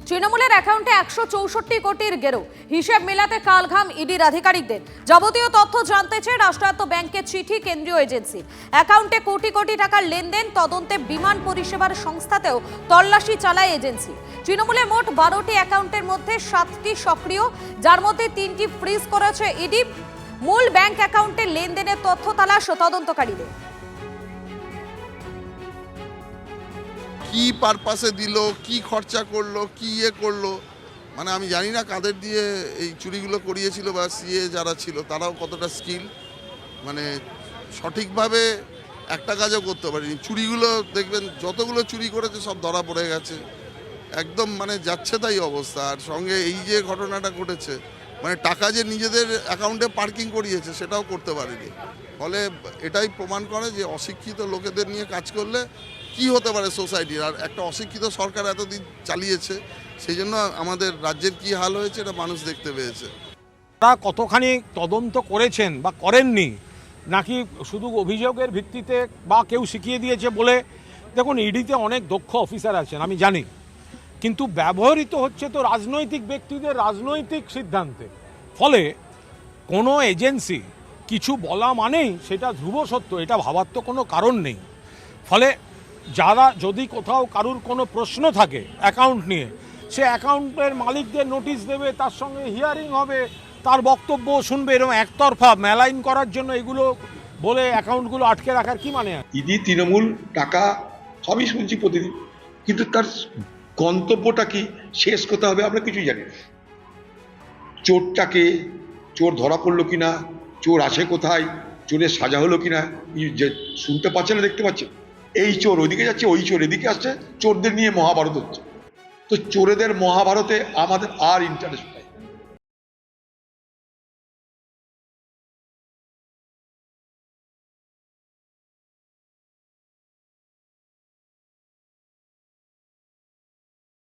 তৃণমূলের অ্যাকাউন্টে 164 কোটির গেরো, হিসেব মেলাতে কালঘাম ইডির আধিকারিকদের। যাবতীয় তথ্য জানতে চেয়ে রাষ্ট্রায়ত্ত ব্যাংকের চিঠি কেন্দ্রীয় এজেন্সি। অ্যাকাউন্টে কোটি কোটি টাকার লেনদেন, তদন্তে বিমান পরিষেবার সংস্থাতেও তল্লাশি চালায় এজেন্সি। তৃণমূলের মোট 12টি অ্যাকাউন্টের মধ্যে 7টি সক্রিয়, যার মধ্যে 3টি ফ্রিজ করেছে ইডি। মূল ব্যাংক অ্যাকাউন্টে লেনদেনের তথ্য তালাশ তদন্তকারীদের। কি পারপাসে দিল, কি খরচা করলো, কি করলো, মানে আমি জানি না কাদের দিয়ে এই চুরিগুলো করিয়েছিল বা সিএ যারা ছিল তারাও কতটা স্কিল, মানে সঠিকভাবে একটা কাজও করতে পারিনি। চুরিগুলো দেখবেন যতগুলো চুরি করেছে সব ধরা পড়ে গেছে, একদম মানে যাচ্ছে তাই অবস্থা। আর সঙ্গে এই যে ঘটনাটা ঘটেছে, মানে টাকা যে নিজেদের অ্যাকাউন্টে পার্কিং করিয়েছে সেটাও করতে পারেনি। ফলে এটাই প্রমাণ করে যে অশিক্ষিত লোকেদের নিয়ে কাজ করলে কি হতে পারে সোসাইটির। আর একটা অশিক্ষিত সরকার এতদিন চালিয়েছে, সেই জন্য আমাদের রাজ্যের কি হাল হয়েছে এটা মানুষ দেখতে পেয়েছে। তারা কতখানি তদন্ত করেছেন বা করেননি, নাকি শুধু অভিযোগের ভিত্তিতে বা কেউ শিখিয়ে দিয়েছে বলে। দেখুন, ইডিতে অনেক দক্ষ অফিসার আছেন আমি জানি, কিন্তু ব্যবহৃত হচ্ছে তো রাজনৈতিক ব্যক্তিদের রাজনৈতিক সিদ্ধান্তে। ফলে কোনো এজেন্সি কিছু বলা মানেই সেটা ধ্রুব সত্য, এটা ভাবার তো কোনো কারণ নেই। ফলে যারা যদি কোথাও কারুর কোনো প্রশ্ন থাকে অ্যাকাউন্ট নিয়ে, সে অ্যাকাউন্টের মালিকদের নোটিশ দেবে, তার সঙ্গে হিয়ারিং হবে, তার বক্তব্য শুনবে। এরকম একতরফা মেলাইন করার জন্য এগুলো বলে অ্যাকাউন্টগুলো আটকে রাখার কি মানে? ইডি তৃণমূল টাকা সবই শুনছি প্রতিদিন, কিন্তু তার গন্তব্যটা কি, শেষ কোথায় হবে আমরা কিছুই জানি না। চোরটাকে, চোর ধরা পড়লো কিনা, চোর আসে কোথায়, চোরের সাজা হলো কিনা, যে শুনতে পাচ্ছে না দেখতে পাচ্ছে। এই চোর ওইদিকে যাচ্ছে, ওই চোর এদিকে আসছে, চোরদের নিয়ে মহাভারত হচ্ছে। তো চোরেদের মহাভারতে আমাদের আর ইন্টারেস্ট